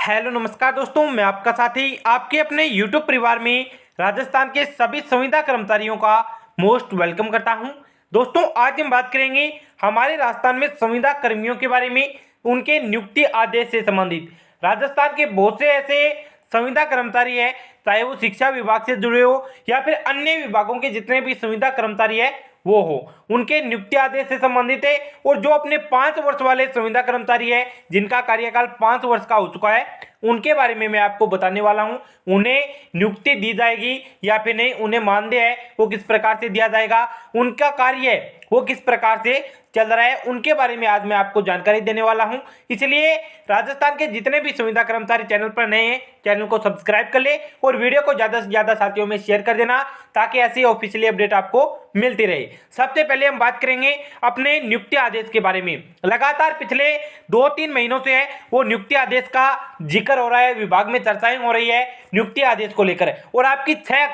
Hello नमस्कार दोस्तों, मैं आपका साथी आपके अपने YouTube परिवार में राजस्थान के सभी संविदा कर्मचारियों का मोस्ट वेलकम करता हूं। दोस्तों, आज हम बात करेंगे हमारे राजस्थान में संविदा कर्मियों के बारे में, उनके नियुक्ति आदेश से संबंधित। राजस्थान के बहुत से ऐसे संविदा कर्मचारी है, चाहे वो शिक्षा विभाग से जुड़े हो या फिर अन्य विभागों के जितने भी संविदा कर्मचारी है वो हो, उनके नियुक्ति आदेश से संबंधित है। और जो अपने 5 वर्ष वाले संविदा कर्मचारी है जिनका कार्यकाल 5 वर्ष का हो चुका है, उनके बारे में मैं आपको बताने वाला हूं। उन्हें नियुक्ति दी जाएगी या फिर नहीं, उन्हें मानदेय है वो किस प्रकार से दिया जाएगा, उनका कार्य वो किस प्रकार से चल रहा है, उनके बारे में आज मैं आपको जानकारी देने वाला हूं। इसलिए राजस्थान के जितने भी संविदा कर्मचारी चैनल पर नए हैं, चैनल को सब्सक्राइब कर ले और वीडियो को ज़्यादा से ज़्यादा साथियों में शेयर कर देना, ताकि ऐसी ऑफिशियली अपडेट आपको मिलती रहे। सबसे पहले हम बात करेंगे अपने नियुक्ति आदेश के बारे में। लगातार पिछले 2-3 महीनों से है वो नियुक्ति आदेश का जिक्र हो रहा है, विभाग में चर्चाएं हो रही है नियुक्ति आदेश को लेकर। और आपकी 6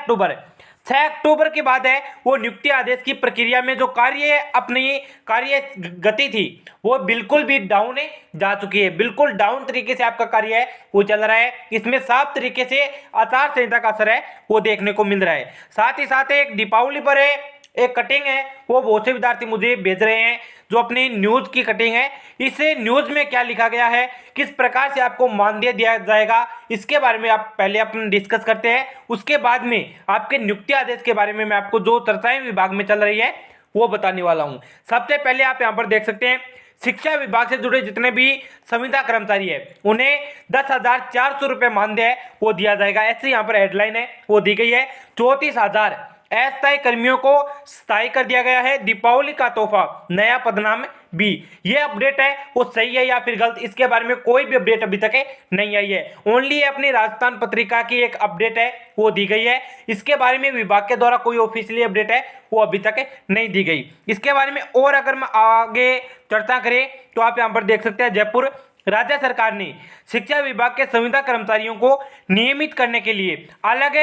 अक्टूबर के बाद है वो नियुक्ति आदेश की प्रक्रिया में जो अपनी कार्य गति थी वो बिल्कुल भी डाउन जा चुकी है। बिल्कुल डाउन तरीके से आपका कार्य है वो चल रहा है। इसमें साफ तरीके से आचार संहिता का असर है वो देखने को मिल रहा है। साथ ही साथ एक दीपावली पर है एक कटिंग है वो बहुत से विद्यार्थी मुझे भेज रहे हैं, जो अपनी न्यूज की कटिंग है। इस न्यूज में क्या लिखा गया है, किस प्रकार से आपको मानदेय दिया जाएगा, इसके बारे में आप पहले अपन डिस्कस करते हैं। उसके बाद में आपके नियुक्ति आदेश के बारे में मैं आपको जो चर्चाएं विभाग में चल रही है वो बताने वाला हूं। सबसे पहले आप यहाँ पर देख सकते हैं, शिक्षा विभाग से जुड़े जितने भी संविदा कर्मचारी है उन्हें 10,400 रुपये मानदेय वो दिया जाएगा। ऐसे यहाँ पर हेडलाइन है वो दी गई है। 34,000 अस्थायी कर्मियों को स्थायी कर दिया गया है। दीपावली का तोहफा, नया पदनाम भी। ये अपडेट है वो सही है या फिर गलत, इसके बारे में कोई भी अपडेट अभी तक नहीं आई है। ओनली अपनी राजस्थान पत्रिका की एक अपडेट है वो दी गई है। इसके बारे में विभाग के द्वारा कोई ऑफिशियली अपडेट है वो अभी तक नहीं दी गई। इसके बारे में और अगर मैं आगे चर्चा करें तो आप यहाँ पर देख सकते हैं, जयपुर राज्य सरकार ने शिक्षा विभाग के संविदा कर्मचारियों को नियमित करने के लिए अलग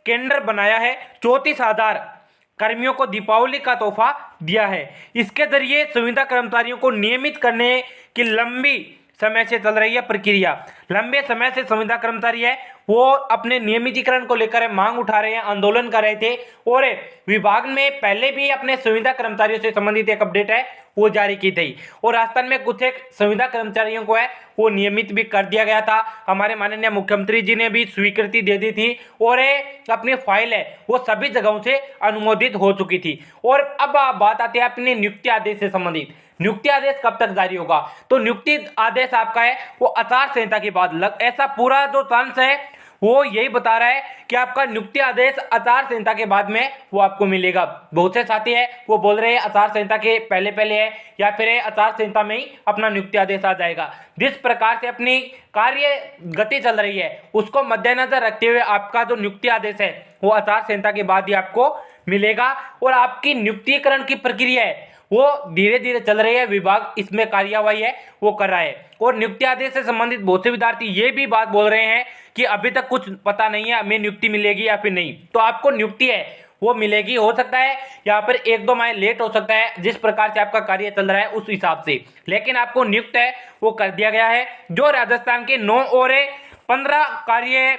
केंद्र बनाया है। 34,000 कर्मियों को दीपावली का तोहफा दिया है। इसके जरिए संविदा कर्मचारियों को नियमित करने की लंबी समय से चल रही है प्रक्रिया। लंबे समय से संविदा कर्मचारी है वो अपने नियमितीकरण को लेकर मांग उठा रहे हैं, आंदोलन कर रहे थे। और विभाग में पहले भी अपने संविदा कर्मचारियों से संबंधित एक अपडेट है वो जारी की थी। और राजस्थान में कुछ एक संविदा कर्मचारियों को है वो नियमित भी कर दिया गया था। हमारे माननीय मुख्यमंत्री जी ने भी स्वीकृति दे दी थी और अपनी फाइल है वो सभी जगहों से अनुमोदित हो चुकी थी। और अब बात आती है अपने नियुक्ति आदेश से संबंधित। नियुक्ति आदेश कब तक जारी होगा, तो नियुक्ति आदेश आपका है वो आचार संहिता के बाद। ऐसा पूरा जो चांस है वो यही बता रहा है कि आपका नियुक्ति आदेश आचार संहिता के बाद में वो आपको मिलेगा। बहुत से साथी है वो बोल रहे हैं आचार संहिता के पहले है या फिर आचार संहिता में ही अपना नियुक्ति आदेश आ जाएगा। जिस प्रकार से अपनी कार्य गति चल रही है उसको मद्देनजर रखते हुए आपका जो नियुक्ति आदेश है वो आचार संहिता के बाद ही आपको मिलेगा। और आपकी नियुक्तिकरण की प्रक्रिया है वो धीरे धीरे चल रही है, विभाग इसमें कार्यवाही है वो कर रहा है। और नियुक्ति आदेश से संबंधित बहुत से विद्यार्थी ये भी बात बोल रहे हैं कि अभी तक कुछ पता नहीं है हमें नियुक्ति मिलेगी या फिर नहीं। तो आपको नियुक्ति है वो मिलेगी, हो सकता है यहाँ पर 1-2 माह लेट हो सकता है, जिस प्रकार से आपका कार्य चल रहा है उस हिसाब से, लेकिन आपको नियुक्त है वो कर दिया गया है। जो राजस्थान के 9 और 15 कार्य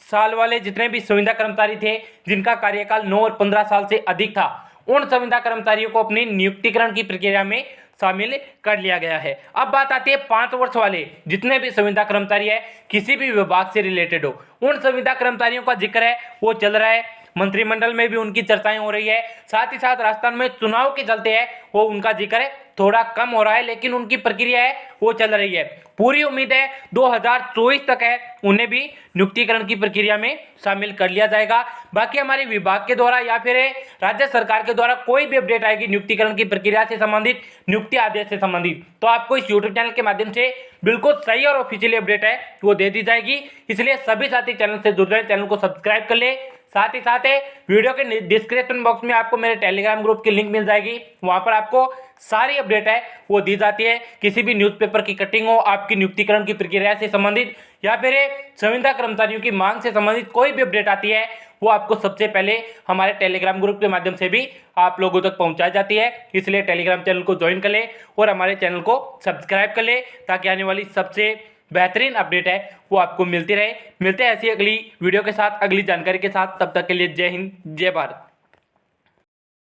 साल वाले जितने भी संविदा कर्मचारी थे जिनका कार्यकाल 9 और 15 साल से अधिक था, उन संविदा कर्मचारियों को अपनी नियुक्तिकरण की प्रक्रिया में शामिल कर लिया गया है। अब बात आती है 5 वर्ष वाले जितने भी संविदा कर्मचारी है किसी भी विभाग से रिलेटेड हो, उन संविदा कर्मचारियों का जिक्र है वो चल रहा है। मंत्रिमंडल में भी उनकी चर्चाएं हो रही है। साथ ही साथ राजस्थान में चुनाव के चलते है वो उनका जिक्र है थोड़ा कम हो रहा है, लेकिन उनकी प्रक्रिया है वो चल रही है। पूरी उम्मीद है 2024 तक है उन्हें भी नियुक्तिकरण की प्रक्रिया में शामिल कर लिया जाएगा। बाकी हमारे विभाग के द्वारा या फिर राज्य सरकार के द्वारा कोई भी अपडेट आएगी नियुक्तिकरण की प्रक्रिया से संबंधित, नियुक्ति आदेश से संबंधित, तो आपको इस यूट्यूब चैनल के माध्यम से बिल्कुल सही और ऑफिशियली अपडेट है वो दे दी जाएगी। इसलिए सभी साथी चैनल से जुड़ रहे हैं, चैनल को सब्सक्राइब कर ले। साथ ही साथ वीडियो के डिस्क्रिप्शन बॉक्स में आपको मेरे टेलीग्राम ग्रुप की लिंक मिल जाएगी, वहां पर आपको सारी अपडेट है वो दी जाती है। किसी भी न्यूज़पेपर की कटिंग हो, आपकी नियुक्तिकरण की प्रक्रिया से संबंधित या फिर संविदा कर्मचारियों की मांग से संबंधित कोई भी अपडेट आती है वो आपको सबसे पहले हमारे टेलीग्राम ग्रुप के माध्यम से भी आप लोगों तक पहुंचाई जाती है। इसलिए टेलीग्राम चैनल को ज्वाइन कर ले और हमारे चैनल को सब्सक्राइब कर ले, ताकि आने वाली सबसे बेहतरीन अपडेट है वो आपको मिलती रहे। मिलते हैं ऐसी अगली वीडियो के साथ, अगली जानकारी के साथ। तब तक के लिए जय हिंद, जय भारत।